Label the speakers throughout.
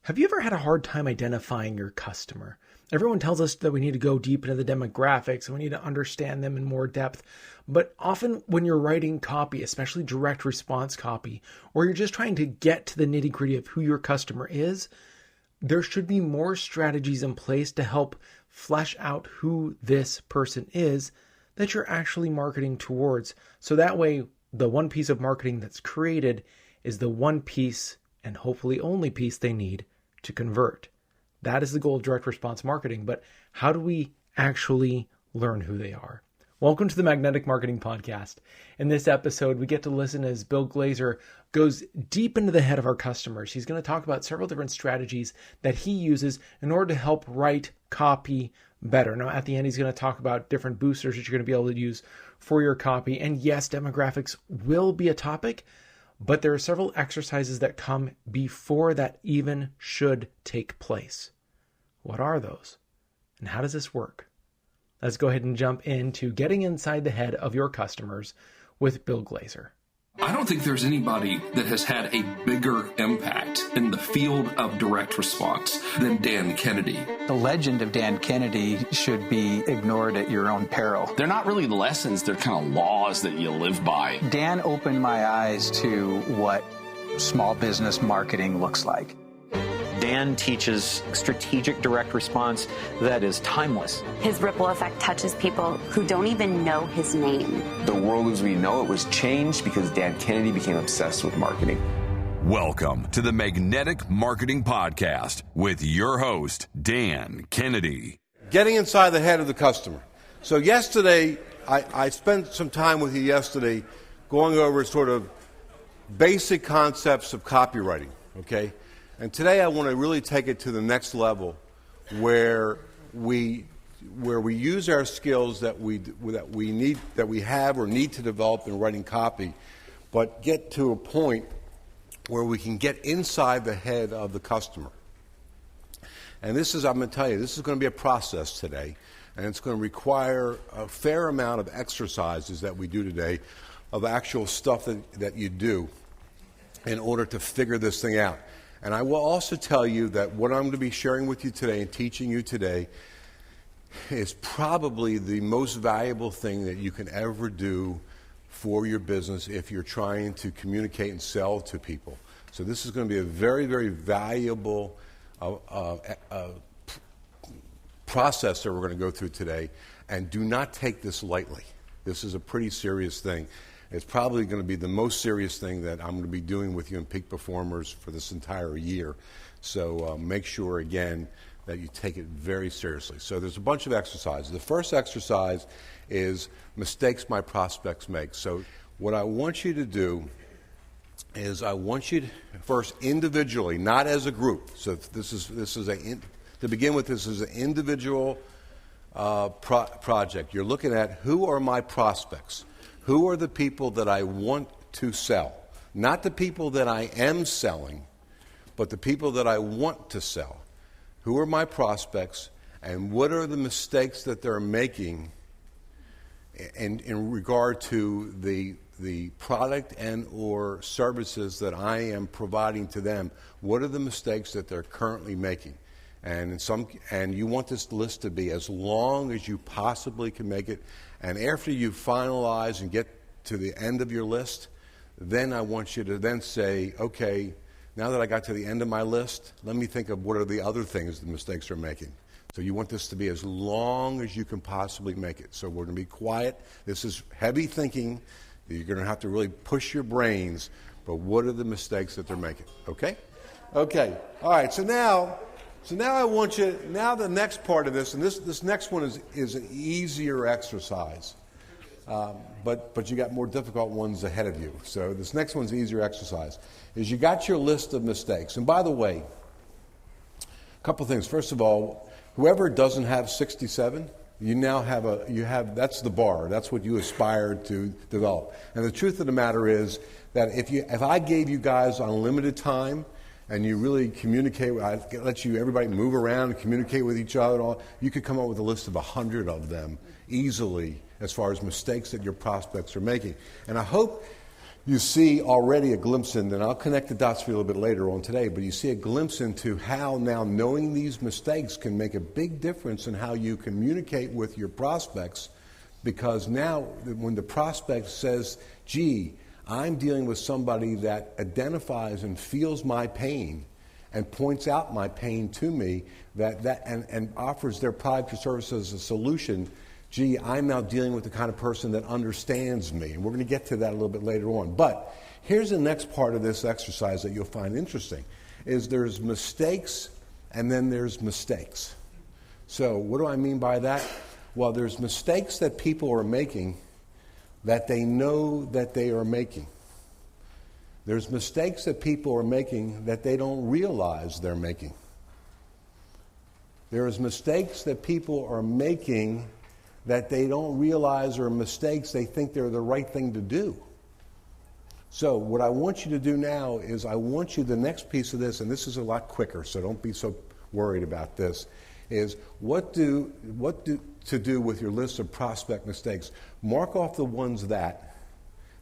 Speaker 1: Have you ever had a hard time identifying your customer? Everyone tells us that we need to go deep into the demographics and we need to understand them in more depth. But often when you're writing copy, especially direct response copy, or you're just trying to get to the nitty-gritty of who your customer is, there should be more strategies in place to help flesh out who this person is that you're actually marketing towards. So that way, the one piece of marketing that's created is the one piece and hopefully only piece they need to convert. That is the goal of direct response marketing. But how do we actually learn who they are? Welcome to the Magnetic Marketing Podcast. In this episode, we get to listen as Bill Glazer goes deep into the head of our customers. He's going to talk about several different strategies that he uses in order to help write copy better. Now, at the end, he's going to talk about different boosters that you're going to be able to use for your copy. And yes, demographics will be a topic, but there are several exercises that come before that even should take place. What are those? And how does this work? Let's go ahead and jump into getting inside the head of your customers with Bill Glazer.
Speaker 2: I don't think there's anybody that has had a bigger impact in the field of direct response than Dan Kennedy.
Speaker 3: The legend of Dan Kennedy should be ignored at your own peril.
Speaker 4: They're not really lessons, they're kind of laws that you live by.
Speaker 3: Dan opened my eyes to what small business marketing looks like.
Speaker 5: Dan teaches strategic direct response that is timeless.
Speaker 6: His ripple effect touches people who don't even know his name.
Speaker 7: The world as we know it was changed because Dan Kennedy became obsessed with marketing.
Speaker 8: Welcome to the Magnetic Marketing Podcast with your host, Dan Kennedy.
Speaker 9: Getting inside the head of the customer. So yesterday, I spent some time with you yesterday going over sort of basic concepts of copywriting, okay? And today I want to really take it to the next level where we use our skills that we have or need to develop in writing copy, but get to a point where we can get inside the head of the customer. And this is, I'm going to tell you, this is going to be a process today, and it's going to require a fair amount of exercises that we do today of actual stuff that you do in order to figure this thing out. And I will also tell you that what I'm going to be sharing with you today and teaching you today is probably the most valuable thing that you can ever do for your business if you're trying to communicate and sell to people. So this is going to be a very, very valuable process that we're going to go through today. And do not take this lightly. This is a pretty serious thing. It's probably going to be the most serious thing that I'm going to be doing with you in Peak Performers for this entire year. So make sure, again, that you take it very seriously. So there's a bunch of exercises. The first exercise is mistakes my prospects make. So what I want you to do is I want you to first individually, not as a group. So to begin with, this is an individual project. You're looking at who are my prospects. Who are the people that I want to sell? Not the people that I am selling, but the people that I want to sell. Who are my prospects, and what are the mistakes that they're making in regard to the product and or services that I am providing to them? What are the mistakes that they're currently making? And you want this list to be as long as you possibly can make it. And after you finalize and get to the end of your list, then I want you to then say, okay, now that I got to the end of my list, let me think of what are the other things the mistakes are making. So you want this to be as long as you can possibly make it. So we're going to be quiet. This is heavy thinking. You're going to have to really push your brains, but what are the mistakes that they're making? Okay? Okay. All right. So now I want you, now the next part of this, and this next one is an easier exercise, but you got more difficult ones ahead of you. So this next one's an easier exercise, is you got your list of mistakes. And by the way, a couple things. First of all, whoever doesn't have 67, you now have that's the bar. That's what you aspire to develop. And the truth of the matter is that if I gave you guys unlimited time, and you really communicate, I let everybody move around and communicate with each other, you could come up with a list of 100 of them easily as far as mistakes that your prospects are making. And I hope you see already a glimpse in, and I'll connect the dots for you a little bit later on today, but you see a glimpse into how now knowing these mistakes can make a big difference in how you communicate with your prospects, because now when the prospect says, gee, I'm dealing with somebody that identifies and feels my pain and points out my pain to me and offers their product or service as a solution, gee, I'm now dealing with the kind of person that understands me. And we're going to get to that a little bit later on. But here's the next part of this exercise that you'll find interesting, is there's mistakes and then there's mistakes. So what do I mean by that? Well, there's mistakes that people are making that they know that they are making. There's mistakes that people are making that they don't realize they're making. There's mistakes that people are making that they don't realize are mistakes. They think they're the right thing to do. So what I want you to do now is I want you, the next piece of this, and this is a lot quicker, so don't be so worried about this, is what to do with your list of prospect mistakes. Mark off the ones that,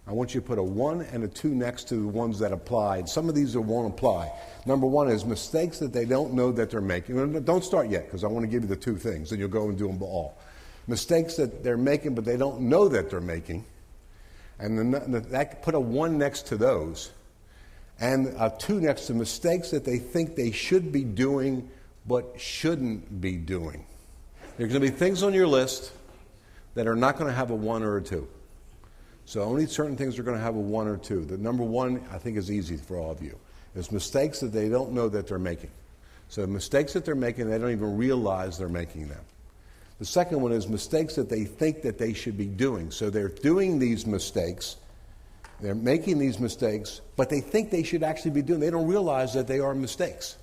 Speaker 9: I want you to put a 1 and a 2 next to the ones that apply. And some of these won't apply. Number 1 is mistakes that they don't know that they're making. Don't start yet, because I want to give you the 2 things, and you'll go and do them all. Mistakes that they're making, but they don't know that they're making. And that, put a 1 next to those. And a 2 next to mistakes that they think they should be doing, but shouldn't be doing. There's going to be things on your list that are not going to have a 1 or a 2. So only certain things are going to have a 1 or 2. The number 1, I think, is easy for all of you. It's mistakes that they don't know that they're making. So mistakes that they're making, they don't even realize they're making them. The second one is mistakes that they think that they should be doing. So they're doing these mistakes, they're making these mistakes, but they think they should actually be doing. They don't realize that they are mistakes.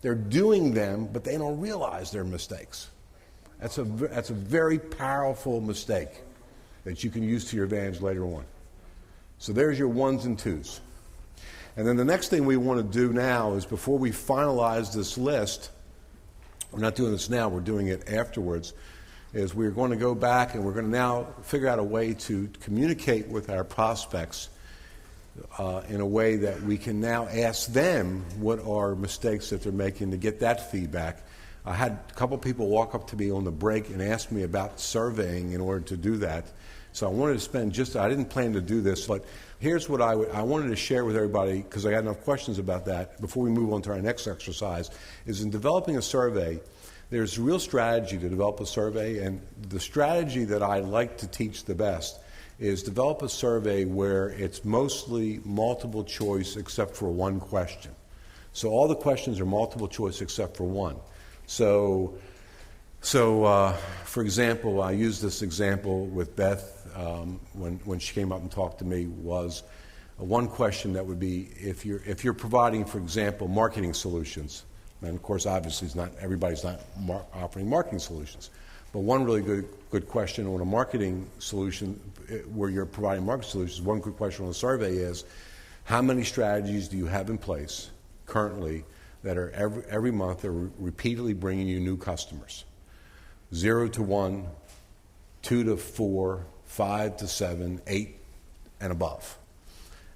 Speaker 9: They're doing them, but they don't realize they're mistakes. That's a very powerful mistake that you can use to your advantage later on. So there's your 1s and 2s. And then the next thing we want to do now is, before we finalize this list, we're not doing this now, we're doing it afterwards, is we're going to go back and we're going to now figure out a way to communicate with our prospects in a way that we can now ask them what are mistakes that they're making, to get that feedback. I had a couple people walk up to me on the break and ask me about surveying in order to do that. So I wanted to spend I didn't plan to do this, but here's what I wanted to share with everybody, because I got enough questions about that before we move on to our next exercise, is in developing a survey, there's real strategy to develop a survey, and the strategy that I like to teach the best is develop a survey where it's mostly multiple choice except for 1 question. So all the questions are multiple choice except for 1. So for example, I used this example with Beth when she came up and talked to me, was one question that would be, if you're providing, for example, marketing solutions, and of course obviously everybody's not offering marketing solutions, but one really good question on a marketing solution where you're providing marketing solutions, one good question on the survey is, how many strategies do you have in place currently that are every month are repeatedly bringing you new customers? 0 to 1, 2 to 4, 5 to 7, 8 and above.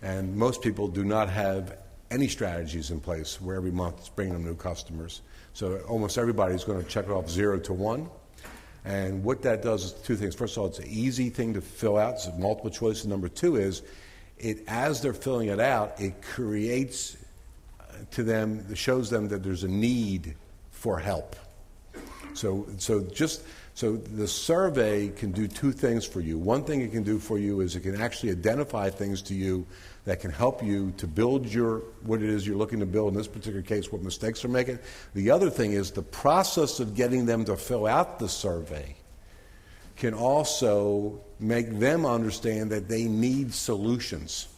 Speaker 9: And most people do not have any strategies in place where every month it's bringing them new customers. So almost everybody's going to check it off 0 to 1. And what that does is 2 things. First of all, it's an easy thing to fill out. It's multiple choice. And number 2 is, as they're filling it out, it creates to them, it shows them that there's a need for help. So the survey can do 2 things for you. One thing it can do for you is it can actually identify things to you that can help you to build what it is you're looking to build, in this particular case, what mistakes they're making. The other thing is the process of getting them to fill out the survey can also make them understand that they need solutions.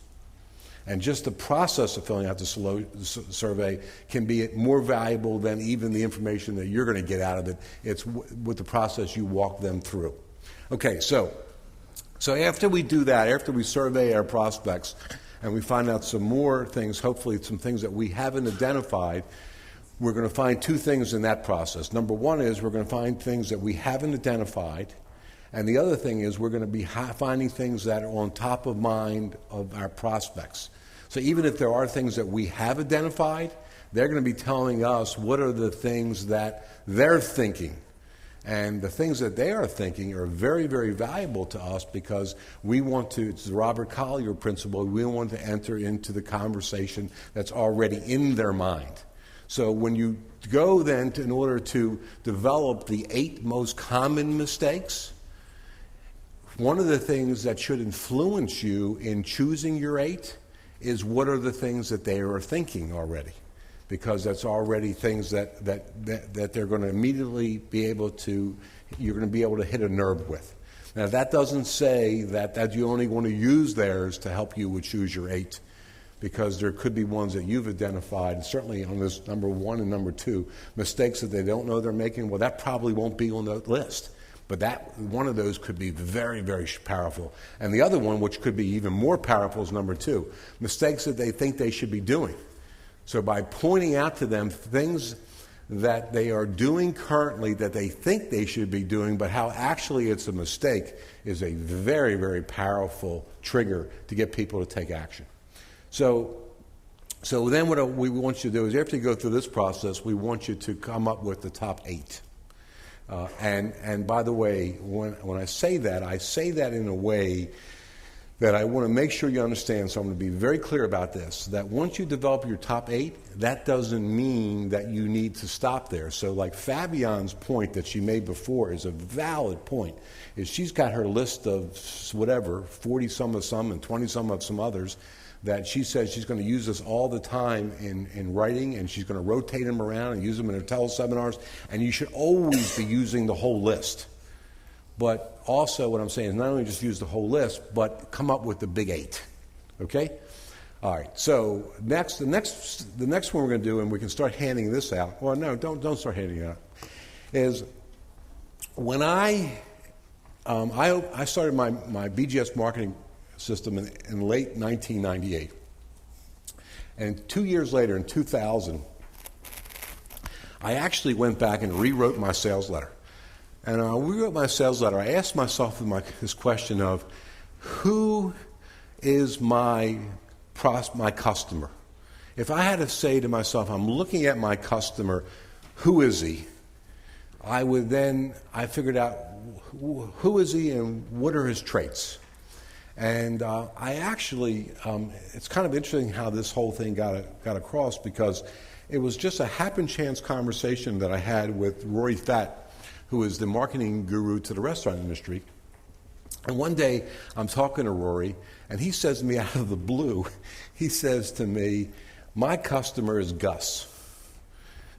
Speaker 9: And just the process of filling out the survey can be more valuable than even the information that you're going to get out of it. It's with the process you walk them through. Okay, so after we do that, after we survey our prospects and we find out some more things, hopefully some things that we haven't identified, we're going to find 2 things in that process. Number 1 is we're going to find things that we haven't identified, And the other thing is we're going to be finding things that are on top of mind of our prospects. So even if there are things that we have identified, they're going to be telling us what are the things that they're thinking. And the things that they are thinking are very, very valuable to us because we want to, it's the Robert Collier Principle, we want to enter into the conversation that's already in their mind. So when you go then in order to develop the 8 most common mistakes, one of the things that should influence you in choosing your 8 is what are the things that they are thinking already, because that's already things that they're going to immediately be able to, you're going to be able to hit a nerve with. Now that doesn't say that you only want to use theirs to help you with choose your 8, because there could be ones that you've identified, certainly on this number 1 and number 2, mistakes that they don't know they're making. Well, that probably won't be on the list. But that one of those could be very, very powerful. And the other one, which could be even more powerful, is number 2, mistakes that they think they should be doing. So by pointing out to them things that they are doing currently that they think they should be doing, but how actually it's a mistake, is a very, very powerful trigger to get people to take action. So then what we want you to do is after you go through this process, we want you to come up with the top 8. And by the way, when I say that in a way that I want to make sure you understand, so I'm going to be very clear about this, that once you develop your top 8, that doesn't mean that you need to stop there. So like Fabian's point that she made before is a valid point, is she's got her list of whatever, 40-some of some and 20-some of some others, that she says she's going to use this all the time in writing, and she's going to rotate them around and use them in her teleseminars, and you should always be using the whole list. But also what I'm saying is not only just use the whole list, but come up with the big 8. Okay? All right. So the next one we're going to do, and we can start handing this out. Well, no, don't start handing it out. Is when I started my BGS marketing system in late 1998. And 2 years later, in 2000, I actually went back and rewrote my sales letter. And when I rewrote my sales letter, I asked myself this question of, who is my customer? If I had to say to myself, I'm looking at my customer, who is he? I figured out who is he and what are his traits. And I actually, it's kind of interesting how this whole thing got across, because it was just a happen chance conversation that I had with Rory Fatt, who is the marketing guru to the restaurant industry. And one day I'm talking to Rory, and he says to me out of the blue, he says to me, my customer is Gus.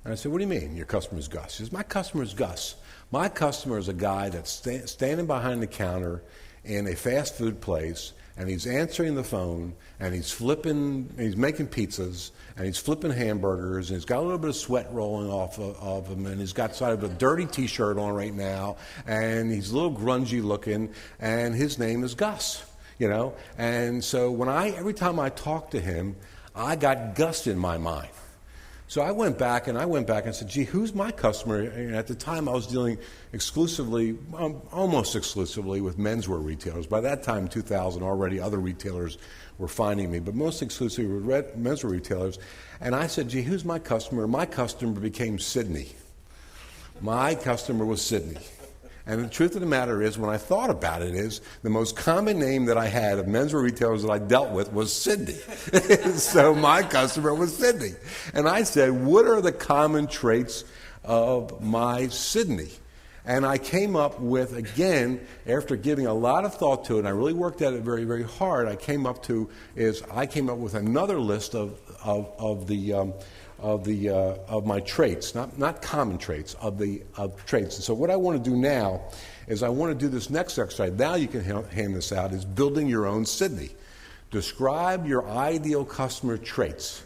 Speaker 9: And I said, what do you mean your customer is Gus? He says, my customer is Gus. My customer is a guy that's standing behind the counter in a fast food place, and he's answering the phone, and he's making pizzas, and he's flipping hamburgers, and he's got a little bit of sweat rolling off of him, and he's got sort of a dirty T-shirt on right now, and he's a little grungy looking, and his name is Gus, you know. And so every time I talked to him, I got Gus in my mind. So I went back and said, gee, who's my customer? And at the time, I was dealing almost exclusively with menswear retailers. By that time, 2000, already other retailers were finding me, but most exclusively with menswear retailers. And I said, gee, who's my customer? My customer became Sydney. My customer was Sydney. And the truth of the matter is, when I thought about it, is the most common name that I had of menswear retailers that I dealt with was Sydney. So my customer was Sydney. And I said, what are the common traits of my Sydney? And I came up with, again, after giving a lot of thought to it, and I really worked at it very, very hard, I came up with another list of my traits, not common traits, of traits. And so what I want to do now is I want to do this next exercise. Now you can hand this out, is building your own Sydney. Describe your ideal customer traits.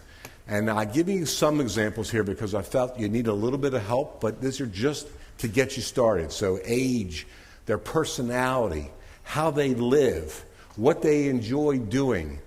Speaker 9: And I'm giving you some examples here because I felt you need a little bit of help, but these are just to get you started. So age, their personality, how they live, what they enjoy doing,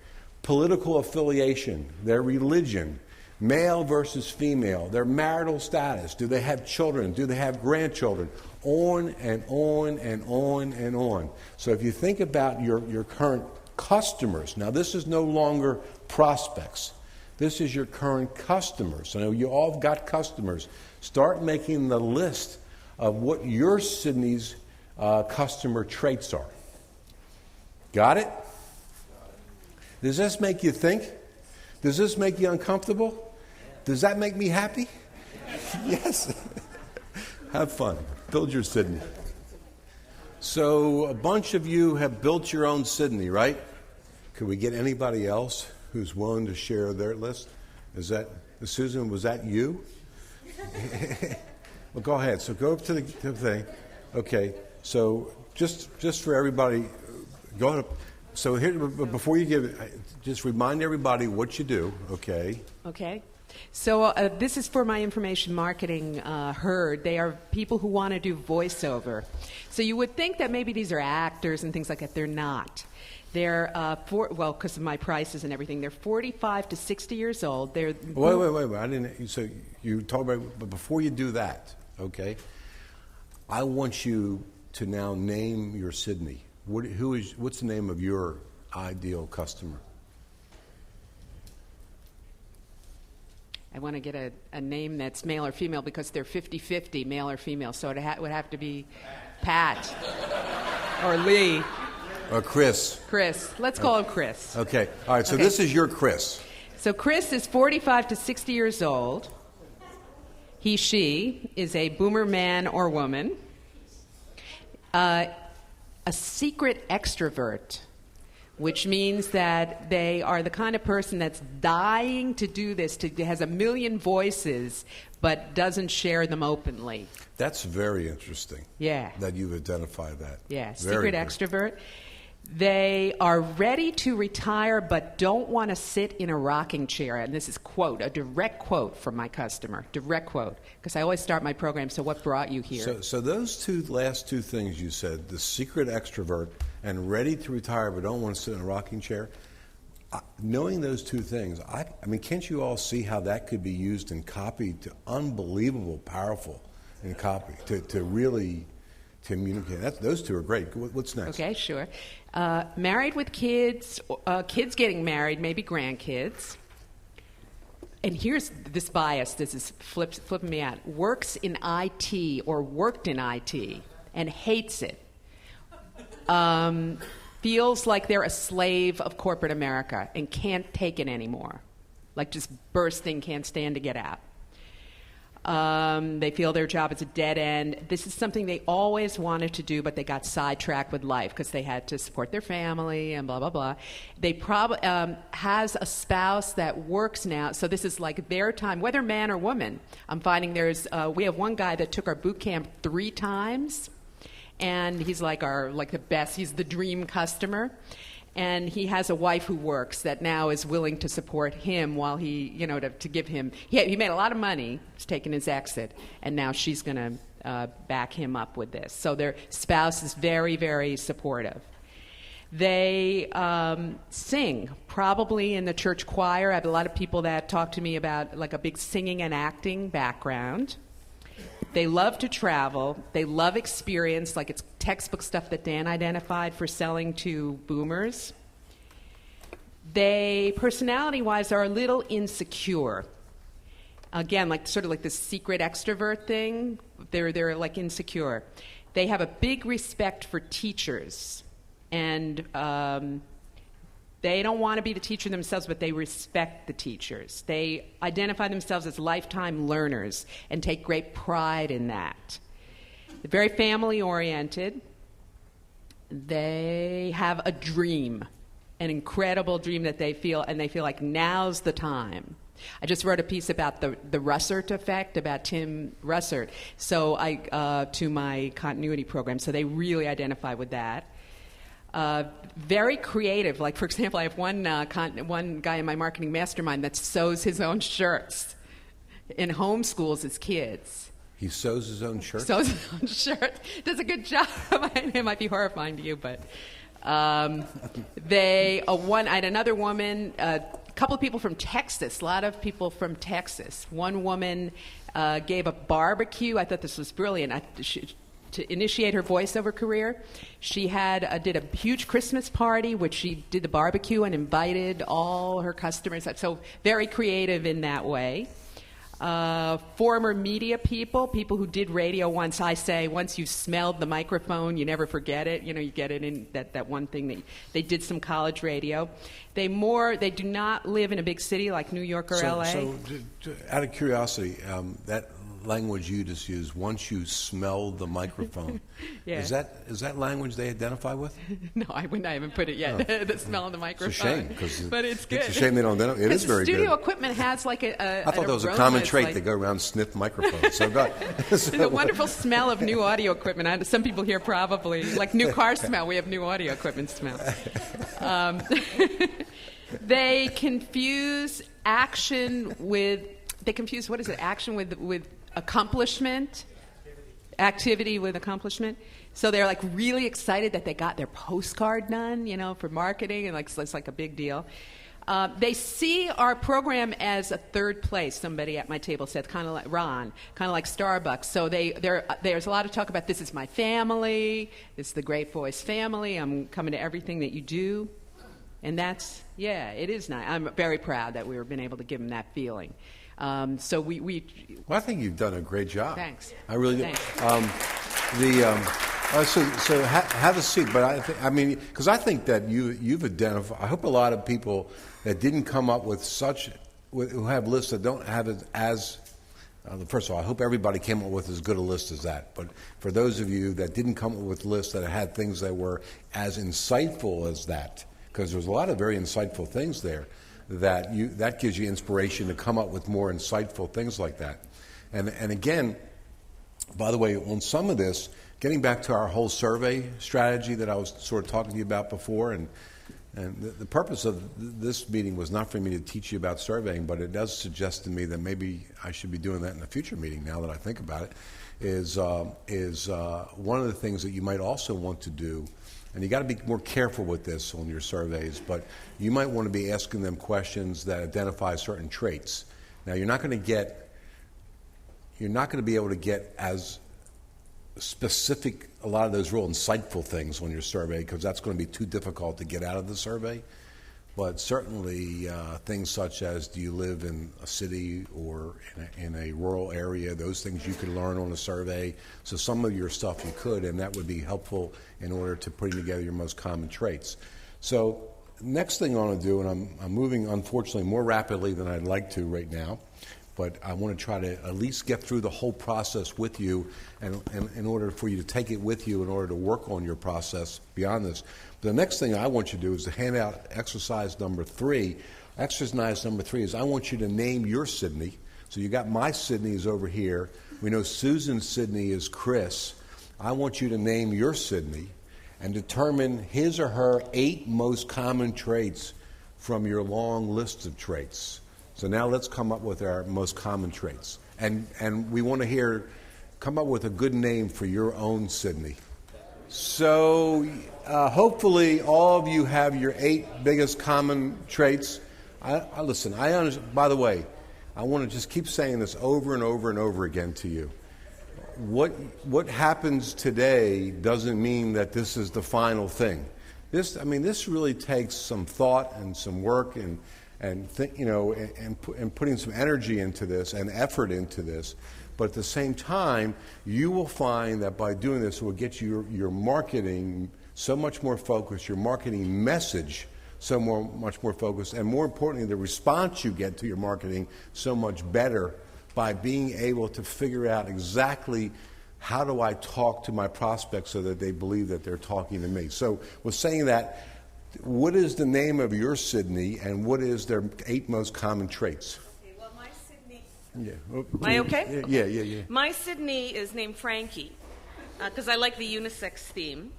Speaker 9: political affiliation, their religion, Male versus female, their marital status, do they have children, do they have grandchildren, on and on and on and on. So if you think about your current customers, now this is no longer prospects, this is your current customers. So you all have got customers. Start making the list of what your Sydney's customer traits are. Got it? Does this make you think? Does this make you uncomfortable? Does that make me happy? Yes. Have fun. Build your Sydney. So a bunch of you have built your own Sydney, right? Could we get anybody else who's willing to share their list? Is that, Susan, was that you? Well, go ahead. So go up to the thing. Okay. So just for everybody, go ahead. So here, before you give it, just remind everybody what you do, okay?
Speaker 10: Okay. So this is for my information marketing herd. They are people who want to do voiceover. So you would think that maybe these are actors and things like that. They're not. They're, because of my prices and everything, they're 45 to 60 years old. They're
Speaker 9: Wait. I didn't. So you talk about, but before you do that, okay, I want you to now name your Sydney. What's the name of your ideal customer?
Speaker 10: I want to get a name that's male or female because they're 50-50, male or female. So it would have to be Pat or Lee.
Speaker 9: Or Chris.
Speaker 10: Chris. Let's call him Chris.
Speaker 9: Okay. All right. So This is your Chris.
Speaker 10: So Chris is 45 to 60 years old. She is a boomer man or woman. A secret extrovert, which means that they are the kind of person that's dying to do this, has a million voices, but doesn't share them openly.
Speaker 9: That's very interesting.
Speaker 10: Yeah.
Speaker 9: That you've identified that.
Speaker 10: Yeah,
Speaker 9: very
Speaker 10: secret
Speaker 9: good.
Speaker 10: Extrovert. They are ready to retire but don't want to sit in a rocking chair. And this is a direct quote from my customer. Direct quote. Because I always start my program, so what brought you here?
Speaker 9: So those last two things you said, the secret extrovert and ready to retire but don't want to sit in a rocking chair, knowing those two things, I mean, can't you all see how that could be used in copy to unbelievable powerful in copy to really communicate? Those two are great. What's next?
Speaker 10: Okay, sure. Married with kids, kids getting married, maybe grandkids. And here's this bias. This is flipping me out. Works in IT or worked in IT and hates it. Feels like they're a slave of corporate America and can't take it anymore. Like just bursting, can't stand to get out. They feel their job is a dead end. This is something they always wanted to do, but they got sidetracked with life because they had to support their family and blah, blah, blah. They probably has a spouse that works now, so this is like their time, whether man or woman. I'm finding we have one guy that took our boot camp 3 times, and he's like the best. He's the dream customer. And he has a wife who works that now is willing to support him while he, to give him. He made a lot of money. He's taken his exit, and now she's going to back him up with this. So their spouse is very, very supportive. They sing, probably in the church choir. I have a lot of people that talk to me about like a big singing and acting background. They love to travel. They love experience, like it's textbook stuff that Dan identified for selling to boomers. They, personality-wise, are a little insecure. Again, sort of like this secret extrovert thing. They're like insecure. They have a big respect for teachers, and they don't want to be the teacher themselves, but they respect the teachers. They identify themselves as lifetime learners and take great pride in that. They're very family-oriented. They have a dream, an incredible dream that they feel like now's the time. I just wrote a piece about the Russert effect, about Tim Russert, so to my continuity program. So they really identify with that. Very creative. Like, for example, I have one guy in my marketing mastermind that sews his own shirts and homeschools his kids.
Speaker 9: He sews his own shirts?
Speaker 10: Sews his own shirt. Does a good job. It might be horrifying to you, but I had another woman, couple of people from Texas, a lot of people from Texas. One woman gave a barbecue. I thought this was brilliant. To initiate her voiceover career, she did a huge Christmas party, which she did the barbecue and invited all her customers. So very creative in that way. Former media people who did radio once. I say, once you smelled the microphone, you never forget it. You know, you get it in that one thing that they did some college radio. They do not live in a big city like New York or LA.
Speaker 9: So, out of curiosity, that language you just used, once you smelled the microphone,
Speaker 10: yeah.
Speaker 9: is that language they identify with?
Speaker 10: No, I haven't put it yet.
Speaker 9: Oh.
Speaker 10: The smell of the microphone.
Speaker 9: It's a shame,
Speaker 10: but it's good.
Speaker 9: It's a shame they don't identify. It is very good.
Speaker 10: Studio equipment has like a
Speaker 9: I thought that was a common trait. They go around and sniff microphones. So God,
Speaker 10: there's a wonderful smell of new audio equipment. Some people here probably like new car smell. We have new audio equipment smell. They confuse action with accomplishment, activity with accomplishment. So they're like really excited that they got their postcard done, you know, for marketing, and it's like a big deal. They see our program as a third place. Somebody at my table said, kind of like Ron, kind of like Starbucks. So there's a lot of talk about this is my family, this is the Great Voice family. I'm coming to everything that you do, and it is nice. I'm very proud that we've been able to give them that feeling. So Well,
Speaker 9: I think you've done a great job.
Speaker 10: Thanks.
Speaker 9: I really do.
Speaker 10: Thanks.
Speaker 9: So have a seat. But because I think that you've identified. I hope a lot of people that didn't come up with who have lists that don't have it as. First of all, I hope everybody came up with as good a list as that. But for those of you that didn't come up with lists that had things that were as insightful as that, because there's a lot of very insightful things there. That gives you inspiration to come up with more insightful things like that. And again, by the way, on some of this, getting back to our whole survey strategy that I was sort of talking to you about before, and the purpose of this meeting was not for me to teach you about surveying, but it does suggest to me that maybe I should be doing that in a future meeting now that I think about it, is one of the things that you might also want to do. And you got to be more careful with this on your surveys, but you might want to be asking them questions that identify certain traits. Now, you're not going to be able to get as specific a lot of those real insightful things on your survey because that's going to be too difficult to get out of the survey. But certainly things such as do you live in a city or in a rural area, those things you could learn on a survey. So some of your stuff you could, and that would be helpful in order to putting together your most common traits. So next thing I want to do, and I'm moving unfortunately more rapidly than I'd like to right now, but I want to try to at least get through the whole process with you and in order for you to take it with you in order to work on your process beyond this. The next thing I want you to do is to hand out exercise number 3. Exercise number 3 is I want you to name your Sydney. So you got my Sydney is over here. We know Susan's Sydney is Chris. I want you to name your Sydney and determine his or her 8 most common traits from your long list of traits. So now let's come up with our most common traits. And we want to come up with a good name for your own Sydney. So hopefully all of you have your 8 biggest common traits. I listen, I understand. By the way, I want to just keep saying this over and over and over again to you. What happens today doesn't mean that this is the final thing. This really takes some thought and some work and putting some energy into this and effort into this. But at the same time, you will find that by doing this, it will get your marketing so much more focused, your marketing message much more focused, and more importantly, the response you get to your marketing so much better by being able to figure out exactly how do I talk to my prospects so that they believe that they're talking to me. So with saying that, what is the name of your Sydney and what is their 8 most common traits?
Speaker 11: Well, my Sydney.
Speaker 9: Yeah.
Speaker 11: Am I okay?
Speaker 9: Yeah.
Speaker 11: My Sydney is named Frankie because I like the unisex theme.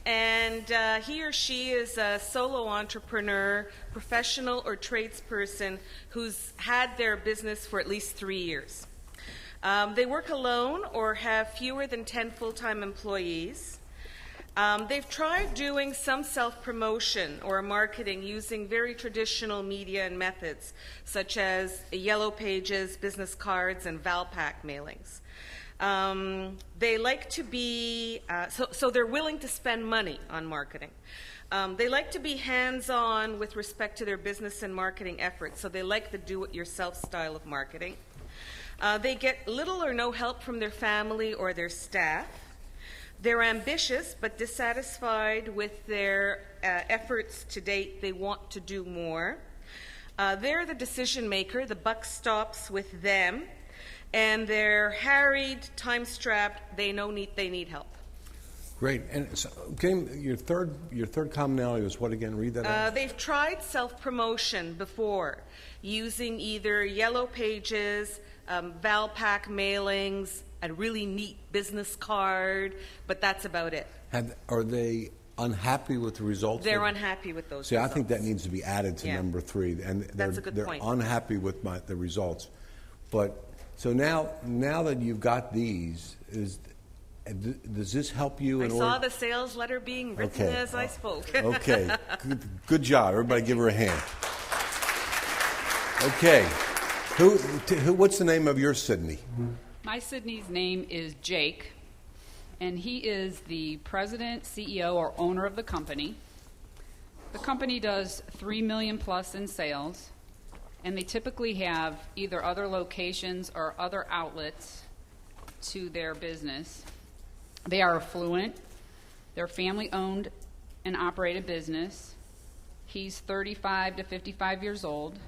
Speaker 11: And he or she is a solo entrepreneur, professional or tradesperson who's had their business for at least 3 years. They work alone or have fewer than 10 full-time employees. They've tried doing some self-promotion or marketing using very traditional media and methods, such as yellow pages, business cards, and Valpak mailings. They like to be, so they're willing to spend money on marketing. They like to be hands-on with respect to their business and marketing efforts, so they like the do-it-yourself style of marketing. They get little or no help from their family or their staff. They're ambitious but dissatisfied with their efforts to date. They want to do more. They're the decision maker. The buck stops with them. And they're harried, time-strapped. They need help.
Speaker 9: Great. And so, your third commonality was what again? Read that out.
Speaker 11: They've tried self-promotion before, using either yellow pages, Valpak mailings, a really neat business card, but that's about it.
Speaker 9: Are they unhappy with the results?
Speaker 11: They're unhappy with those
Speaker 9: results.
Speaker 11: I
Speaker 9: think that needs to be added to number 3. And
Speaker 11: that's a good point.
Speaker 9: They're unhappy with the results. But so now that you've got these, does this help you?
Speaker 11: I saw the sales letter being written as I spoke.
Speaker 9: Okay. Good job. Everybody give her a hand. Okay. What's the name of your Sydney?
Speaker 12: My Sydney's name is Jake, and he is the president, CEO, or owner of the company. The company does $3 million plus in sales, and they typically have either other locations or other outlets to their business. They are affluent. They're family-owned and operated business. He's 35 to 55 years old.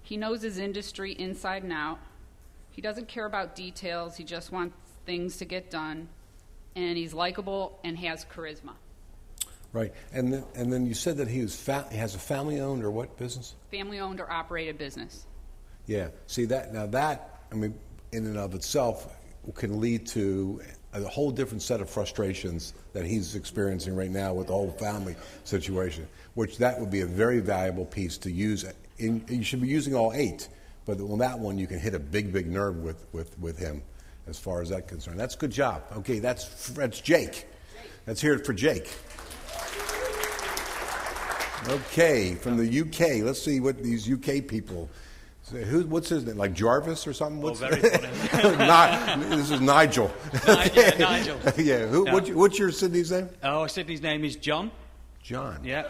Speaker 12: He knows his industry inside and out. He doesn't care about details. He just wants things to get done. And he's likable and has charisma.
Speaker 9: Right. And then you said that he has a family-owned or what business?
Speaker 12: Family-owned or operated business.
Speaker 9: Yeah. See, that, I mean, in and of itself can lead to a whole different set of frustrations that he's experiencing right now with the whole family situation, which that would be a very valuable piece to use. You should be using all 8, but on that one you can hit a big nerve with him as far as that's concerned. That's a good job. Okay, that's Jake. Let's hear it for Jake. Okay, from the UK. Let's see what these UK people say. What's his name? Like Jarvis or something?
Speaker 13: Very funny.
Speaker 9: This is Nigel.
Speaker 13: Yeah, Nigel.
Speaker 9: Yeah. What's your Sydney's name?
Speaker 13: Oh, Sydney's name is John.
Speaker 9: John.
Speaker 13: Yeah.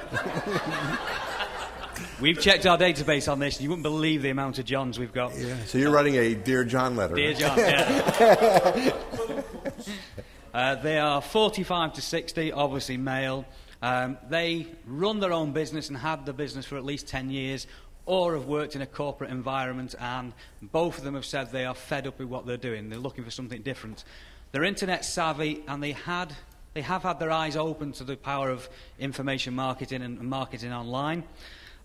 Speaker 13: We've checked our database on this. You wouldn't believe the amount of Johns we've got.
Speaker 9: Yeah. So you're writing a Dear John letter.
Speaker 13: Dear John, yeah. They are 45 to 60, obviously male. They run their own business and had the business for at least 10 years, or have worked in a corporate environment, and both of them have said they are fed up with what they're doing. They're looking for something different. They're internet savvy, and they have had their eyes open to the power of information marketing and marketing online.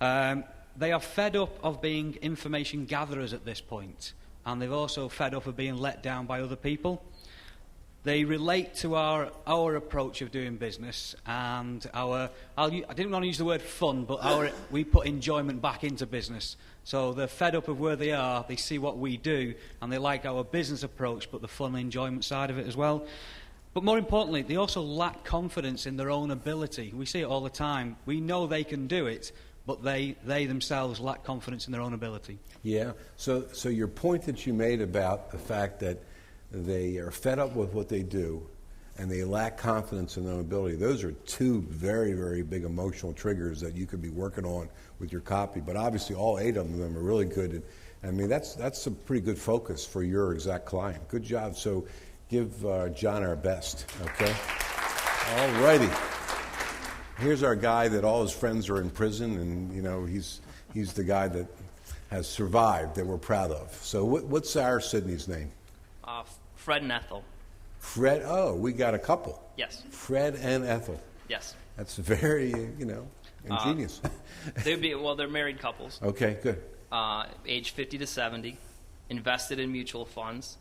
Speaker 13: They are fed up of being information gatherers at this point, and they've also fed up of being let down by other people. They relate to our approach of doing business, and I didn't want to use the word fun, but we put enjoyment back into business. So they're fed up of where they are, they see what we do, and they like our business approach, but the fun and enjoyment side of it as well. But more importantly, they also lack confidence in their own ability. We see it all the time. We know they can do it, but they themselves lack confidence in their own ability. Yeah.
Speaker 9: So your point that you made about the fact that they are fed up with what they do and they lack confidence in their own ability, those are 2 very, very big emotional triggers that you could be working on with your copy. But obviously all 8 of them are really good. And, I mean, that's a pretty good focus for your exact client. Good job. So give John our best, okay? All righty. Here's our guy that all his friends are in prison, and, you know, he's the guy that has survived that we're proud of. So what's our Sydney's name?
Speaker 14: Fred and Ethel.
Speaker 9: Fred, we got a couple.
Speaker 14: Yes.
Speaker 9: Fred and Ethel.
Speaker 14: Yes.
Speaker 9: That's very, ingenious.
Speaker 14: They're married couples.
Speaker 9: Okay, good.
Speaker 14: Age 50 to 70, invested in mutual funds,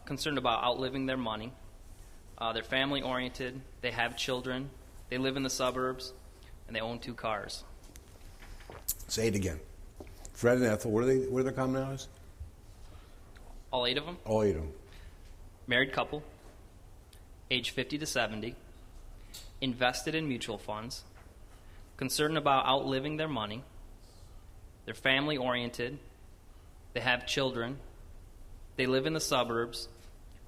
Speaker 14: concerned about outliving their money. They're family-oriented, they have children, they live in the suburbs, and they own 2 cars.
Speaker 9: Say it again. Fred and Ethel, what are their commonalities?
Speaker 14: All 8 of them?
Speaker 9: All 8 of them.
Speaker 14: Married couple, age 50 to 70, invested in mutual funds, concerned about outliving their money, they're family-oriented, they have children, they live in the suburbs,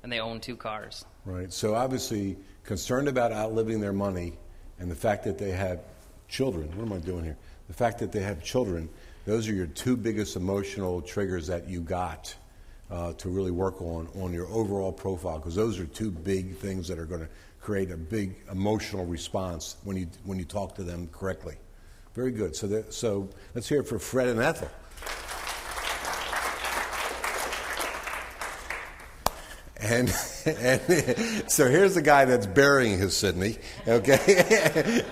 Speaker 14: and they own 2 cars.
Speaker 9: Right. So obviously concerned about outliving their money and the fact that they have children. What am I doing here? The fact that they have children, those are your 2 biggest emotional triggers that you got to really work on your overall profile, because those are 2 big things that are going to create a big emotional response when you talk to them correctly. Very good. So let's hear it for Fred and Ethel. And so here's the guy that's burying his Sydney, okay?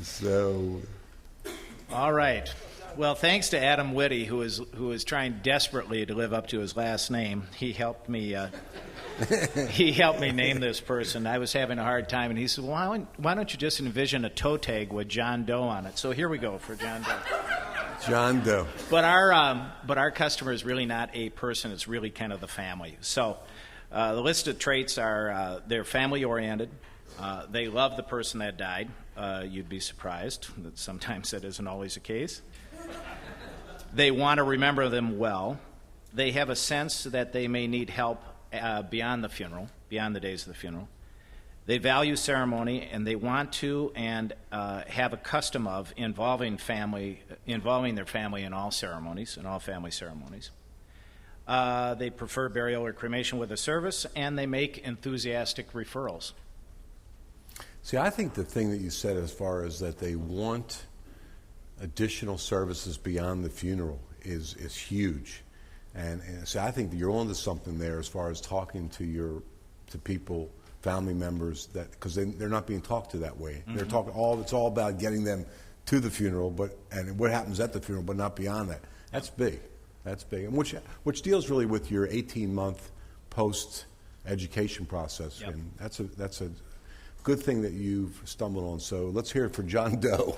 Speaker 9: So,
Speaker 15: all right. Well, thanks to Adam Whitty, who is trying desperately to live up to his last name. He helped me. He helped me name this person. I was having a hard time, and he said, "Well, why don't you just envision a toe tag with John Doe on it?" So here we go for John Doe.
Speaker 9: John Doe.
Speaker 15: But our customer is really not a person; it's really kind of the family. So. The list of traits are they're family-oriented. They love the person that died. You'd be surprised that sometimes that isn't always the case. They want to remember them well. They have a sense that they may need help beyond the funeral, beyond the days of the funeral. They value ceremony, and they want to and have a custom of involving their family in all ceremonies, in all family ceremonies. They prefer burial or cremation with a service, and they make enthusiastic referrals.
Speaker 9: See, I think the thing that you said as far as that they want additional services beyond the funeral is huge. And so I think that you're onto something there as far as talking to people, family members, that because they're not being talked to that way. Mm-hmm. They're talking it's all about getting them to the funeral, and what happens at the funeral, but not beyond that. That's big. That's big, and which deals really with your 18-month post-education process, yep. And that's a good thing that you've stumbled on. So let's hear it for John Doe.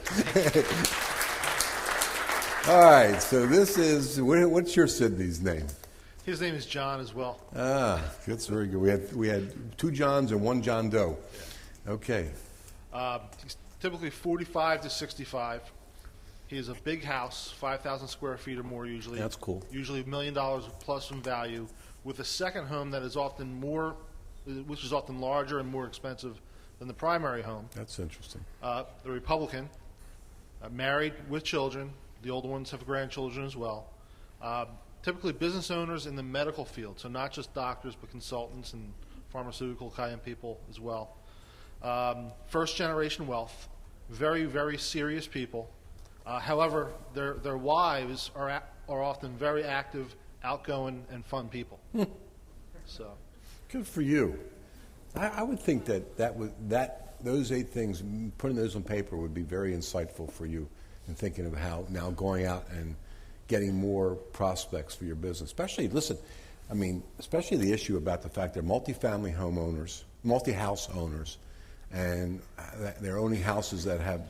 Speaker 9: All right, so this is what's your Sydney's name?
Speaker 16: His name is John as well.
Speaker 9: That's very good. We had 2 Johns and 1 John Doe. Yeah. Okay.
Speaker 16: He's typically 45 to 65. He has a big house, 5,000 square feet or more usually.
Speaker 9: That's cool.
Speaker 16: Usually $1 million plus in value, with a second home that is often larger and more expensive than the primary home.
Speaker 9: That's interesting.
Speaker 16: The Republican, married with children. The older ones have grandchildren as well. Typically business owners in the medical field, so not just doctors, but consultants and pharmaceutical kind of people as well. First generation wealth, very, very serious people. However, their wives are often very active, outgoing, and fun people. So,
Speaker 9: good for you. I would think that those 8 things, putting those on paper, would be very insightful for you in thinking of how now going out and getting more prospects for your business. Especially the issue about the fact they're multifamily homeowners, multi-house owners, and they're owning houses that have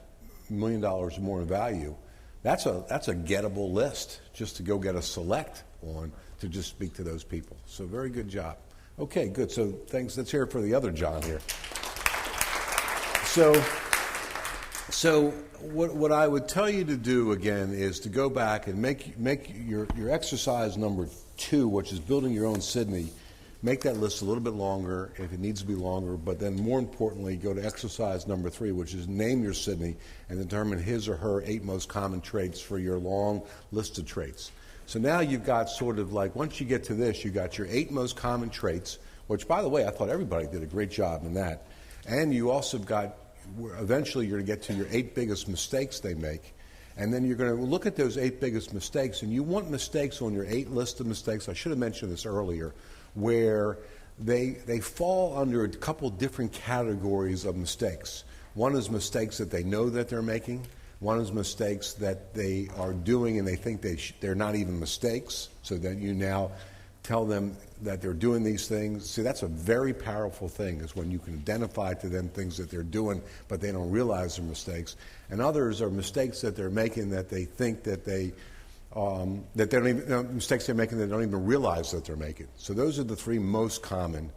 Speaker 9: $1 million or more in value. That's a gettable list just to go get a select on to just speak to those people. So very good job. Okay, good. So thanks. Let's hear it for the other John here. So what I would tell you to do again is to go back and make your exercise number 2, which is building your own Sydney. Make that list a little bit longer if it needs to be longer, but then more importantly, go to exercise number 3, which is name your Sydney and determine his or her 8 most common traits for your long list of traits. So now you've got sort of like, once you get to this, you got your 8 most common traits, which, by the way, I thought everybody did a great job in that. And you also got, eventually you're going to get to your 8 biggest mistakes they make. And then you're going to look at those 8 biggest mistakes, and you want mistakes on your 8 list of mistakes. I should have mentioned this earlier, where they fall under a couple different categories of mistakes. One is mistakes that they know that they're making. One is mistakes that they are doing and they think they're not even mistakes, so that you now tell them that they're doing these things. See, that's a very powerful thing, is when you can identify to them things that they're doing but they don't realize they're mistakes. And others are mistakes that they're making that they think that they don't even, mistakes they're making that they don't even realize that they're making. So those are the 3 most common.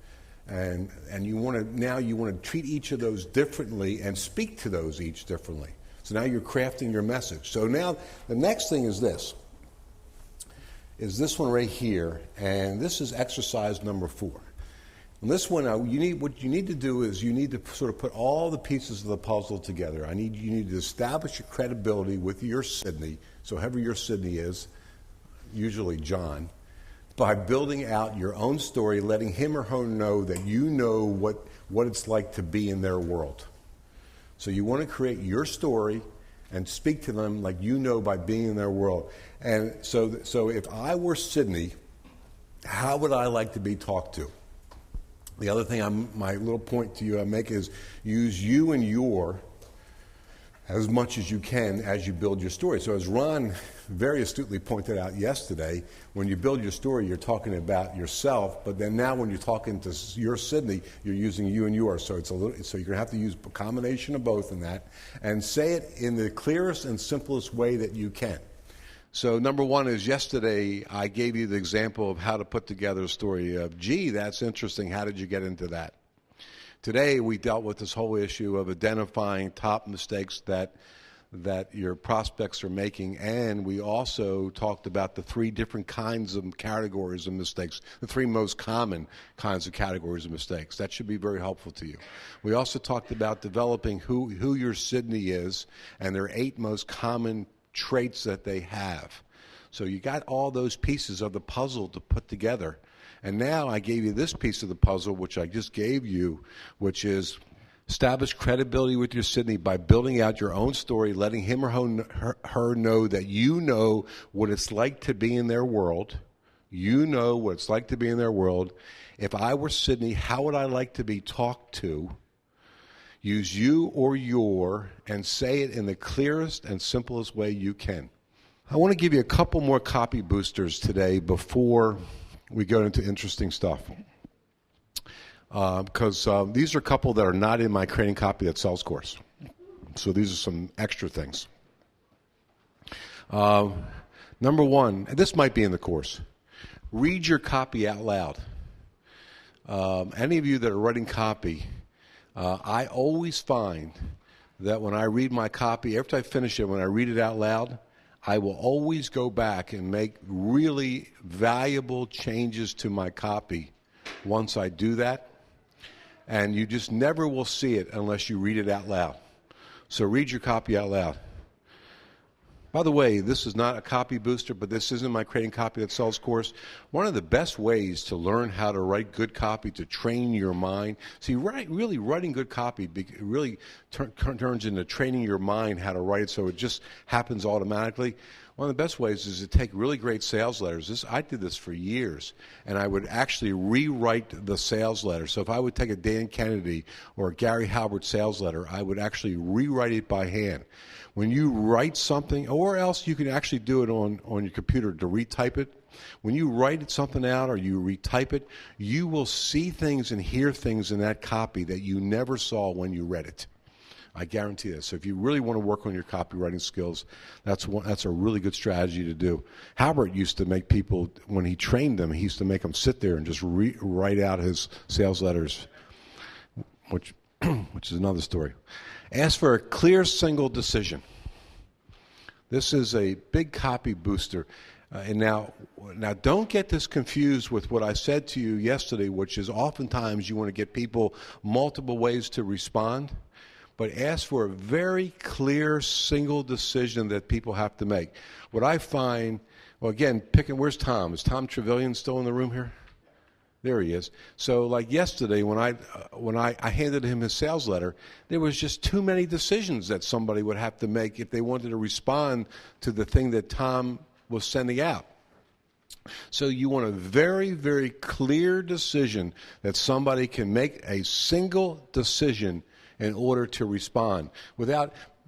Speaker 9: And you want to treat each of those differently and speak to those each differently. So now you're crafting your message. So now the next thing is this one right here, and this is exercise number 4. And this one, what you need to do is you need to sort of put all the pieces of the puzzle together. You need to establish your credibility with your Sydney, so whoever your Sydney is, usually John, by building out your own story, letting him or her know that you know what it's like to be in their world. So you want to create your story and speak to them like you know by being in their world. And so if I were Sydney, how would I like to be talked to? The other thing, my little point to you I make is use you and your as much as you can as you build your story. So as Ron very astutely pointed out yesterday, when you build your story, you're talking about yourself, but then now when you're talking to your Sydney, you're using you and yours. So so you're going to have to use a combination of both in that, and say it in the clearest and simplest way that you can. So number 1 is yesterday I gave you the example of how to put together a story of, gee, that's interesting, how did you get into that? Today we dealt with this whole issue of identifying top mistakes that your prospects are making, and we also talked about the 3 different kinds of categories of mistakes, the 3 most common kinds of categories of mistakes. That should be very helpful to you. We also talked about developing who your Sydney is and their 8 most common traits that they have. So you got all those pieces of the puzzle to put together. And now I gave you this piece of the puzzle, which I just gave you, which is establish credibility with your Sydney by building out your own story, letting him or her know that you know what it's like to be in their world. You know what it's like to be in their world. If I were Sydney, how would I like to be talked to? Use you or your and say it in the clearest and simplest way you can. I want to give you a couple more copy boosters today before we go into interesting stuff. Because these are a couple that are not in my Creating Copy That Sells course. So these are some extra things. Number 1, and this might be in the course, read your copy out loud. Any of you that are writing copy, I always find that when I read my copy, after I finish it, when I read it out loud, I will always go back and make really valuable changes to my copy once I do that. And you just never will see it unless you read it out loud. So read your copy out loud. By the way, this is not a copy booster, but this is in my Creating Copy That Sells course. One of the best ways to learn how to write good copy, to train your mind. See, really writing good copy really turns into training your mind how to write it so it just happens automatically. One of the best ways is to take really great sales letters. I did this for years, and I would actually rewrite the sales letter. So if I would take a Dan Kennedy or a Gary Halbert sales letter, I would actually rewrite it by hand. When you write something, or else you can actually do it on your computer to retype it. When you write something out or you retype it, you will see things and hear things in that copy that you never saw when you read it. I guarantee this. So if you really want to work on your copywriting skills, that's a really good strategy to do. Halbert used to make people, when he trained them, he used to make them sit there and just write out his sales letters, which is another story. Ask for a clear single decision. This is a big copy booster. And now don't get this confused with what I said to you yesterday, which is oftentimes you want to get people multiple ways to respond. But ask for a very clear single decision that people have to make. What I find, well, again, where's Tom? Is Tom Trevelyan still in the room here? There he is. So like yesterday when I handed him his sales letter, there was just too many decisions that somebody would have to make if they wanted to respond to the thing that Tom was sending out. So you want a very, very clear decision that somebody can make a single decision in order to respond.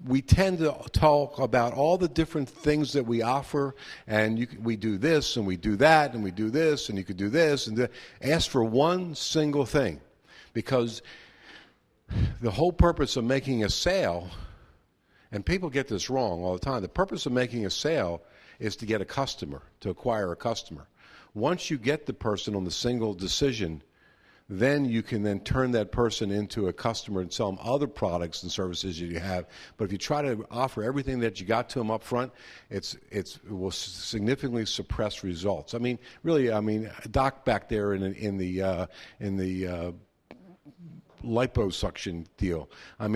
Speaker 9: We tend to talk about all the different things that we offer, and we do this, and we do that, and we do this, and you could do this, and ask for one single thing. Because the whole purpose of making a sale, and people get this wrong all the time, the purpose of making a sale is to get a customer, to acquire a customer. Once you get the person on the single decision, then you can then turn that person into a customer and sell them other products and services that you have. But if you try to offer everything that you got to them up front, it will significantly suppress results. I mean, really, Doc back there in the liposuction deal. I've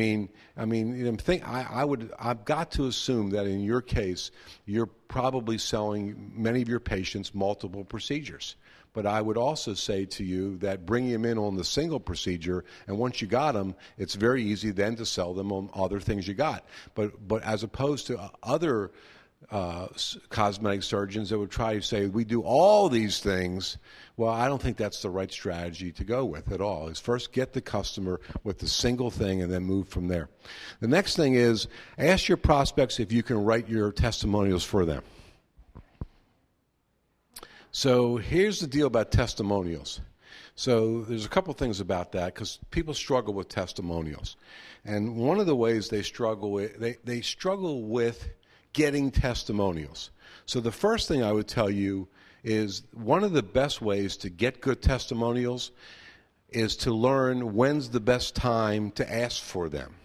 Speaker 9: got to assume that in your case, you're probably selling many of your patients multiple procedures. But I would also say to you that bringing them in on the single procedure, and once you got them, it's very easy then to sell them on other things you got. But as opposed to other cosmetic surgeons that would try to say, we do all these things, well, I don't think that's the right strategy to go with at all. Is first get the customer with the single thing and then move from there. The next thing is ask your prospects if you can write your testimonials for them. So here's the deal about testimonials. So there's a couple things about that because people struggle with testimonials. And one of the ways they struggle with getting testimonials. So the first thing I would tell you is one of the best ways to get good testimonials is to learn when's the best time to ask for them.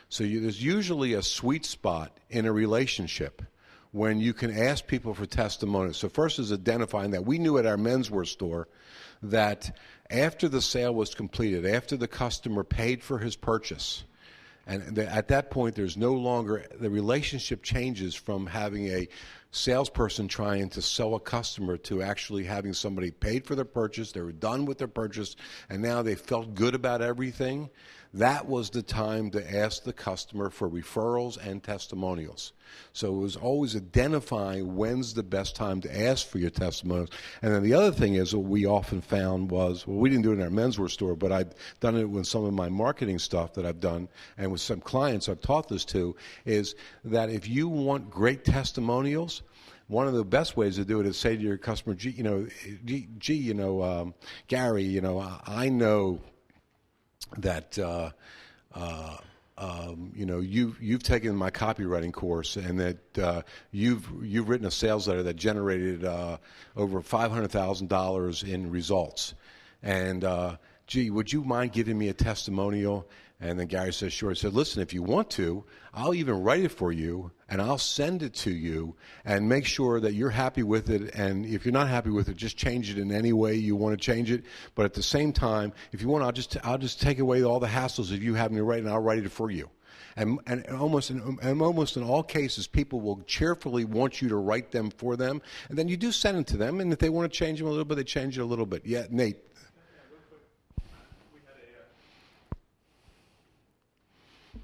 Speaker 9: So there's usually a sweet spot in a relationship when you can ask people for testimonials. So first is identifying that. We knew at our menswear store that after the sale was completed, after the customer paid for his purchase, and at that point there's no longer, the relationship changes from having a salesperson trying to sell a customer to actually having somebody paid for their purchase, they were done with their purchase, and now they felt good about everything. That was the time to ask the customer for referrals and testimonials. So it was always identifying when's the best time to ask for your testimonials. And then the other thing is what we often found was, well, we didn't do it in our menswear store, but I've done it with some of my marketing stuff that I've done, and with some clients I've taught this to, is that if you want great testimonials, one of the best ways to do it is say to your customer, Gary, I know that you've taken my copywriting course, and that you've written a sales letter that generated over $500,000 in results. And would you mind giving me a testimonial? And then Gary says, sure. He said, listen, if you want to, I'll even write it for you, and I'll send it to you, and make sure that you're happy with it. And if you're not happy with it, just change it in any way you want to change it. But at the same time, if you want, I'll just take away all the hassles of you having to write, and I'll write it for you. And almost in all cases, people will cheerfully want you to write them for them, and then you do send them to them. And if they want to change them a little bit, they change it a little bit. Yeah, Nate.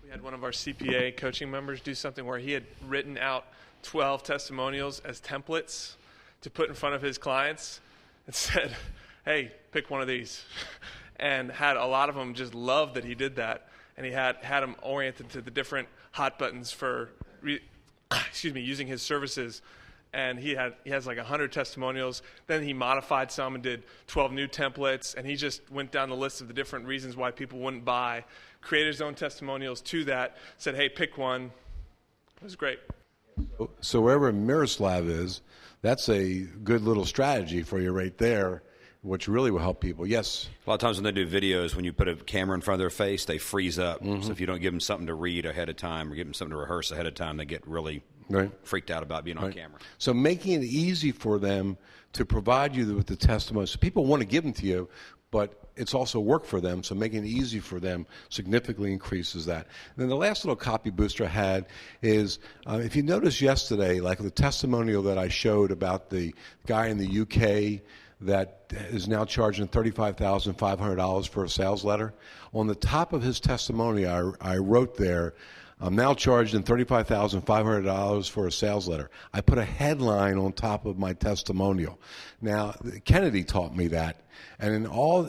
Speaker 17: Had one of our CPA coaching members do something where he had written out 12 testimonials as templates to put in front of his clients and said, hey, pick one of these. And had a lot of them just loved that he did that. And he had them oriented to the different hot buttons for using his services. And he has like 100 testimonials. Then he modified some and did 12 new templates. And he just went down the list of the different reasons why people wouldn't buy, created his own testimonials to that, said, hey, pick one. It was great.
Speaker 9: So wherever Miroslav is, that's a good little strategy for you right there, which really will help people. Yes?
Speaker 18: A lot of times when they do videos, when you put a camera in front of their face, they freeze up. Mm-hmm. So if you don't give them something to read ahead of time or give them something to rehearse ahead of time, they get really freaked out about being on camera.
Speaker 9: So making it easy for them to provide you with the testimonies. So people want to give them to you, but it's also work for them, so making it easy for them significantly increases that. And then the last little copy booster I had is, if you noticed yesterday, like the testimonial that I showed about the guy in the UK that is now charging $35,500 for a sales letter, on the top of his testimony I wrote there, I'm now charging $35,500 for a sales letter. I put a headline on top of my testimonial. Now, Kennedy taught me that, and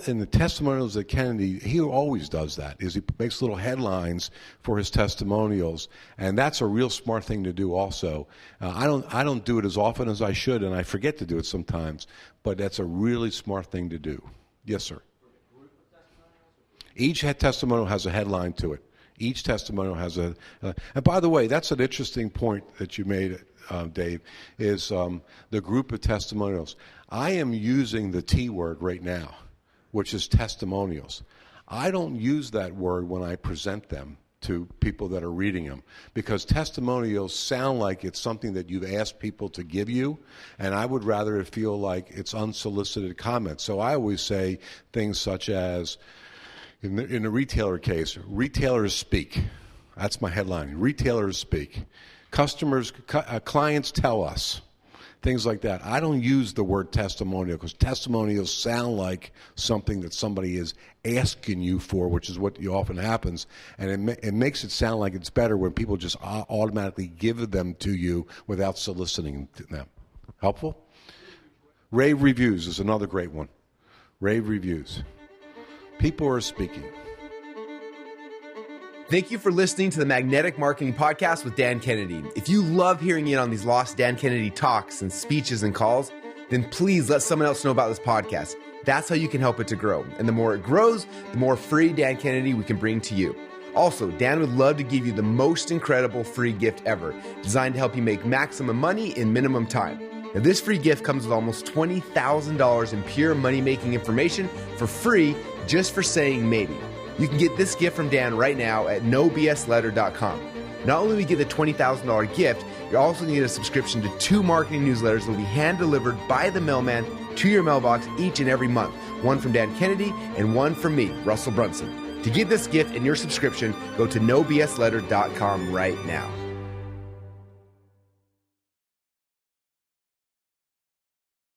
Speaker 9: in the testimonials that Kennedy, he always does that, is he makes little headlines for his testimonials, and that's a real smart thing to do also. I don't do it as often as I should, and I forget to do it sometimes, but that's a really smart thing to do. Yes, sir. Each testimonial has a headline to it. Each testimonial has and by the way, that's an interesting point that you made, Dave, is the group of testimonials. I am using the T word right now. which is testimonials. I don't use that word when I present them to people that are reading them, because testimonials sound like it's something that you've asked people to give you, and I would rather it feel like it's unsolicited comments. So I always say things such as, in the retailer case, retailers speak. That's my headline. Retailers speak. Clients tell us. Things like that. I don't use the word testimonial because testimonials sound like something that somebody is asking you for, which is what often happens, and it makes it sound like it's better when people just automatically give them to you without soliciting them. Helpful? Rave reviews is another great one. Rave reviews. People are speaking.
Speaker 19: Thank you for listening to the Magnetic Marketing Podcast with Dan Kennedy. If you love hearing in on these lost Dan Kennedy talks and speeches and calls, then please let someone else know about this podcast. That's how you can help it to grow. And the more it grows, the more free Dan Kennedy we can bring to you. Also, Dan would love to give you the most incredible free gift ever, designed to help you make maximum money in minimum time. Now, this free gift comes with almost $20,000 in pure money-making information for free just for saying maybe. You can get this gift from Dan right now at nobsletter.com. Not only will you get the $20,000 gift, you're also going to get a subscription to 2 marketing newsletters that will be hand-delivered by the mailman to your mailbox each and every month. One from Dan Kennedy and one from me, Russell Brunson. To get this gift and your subscription, go to nobsletter.com right now.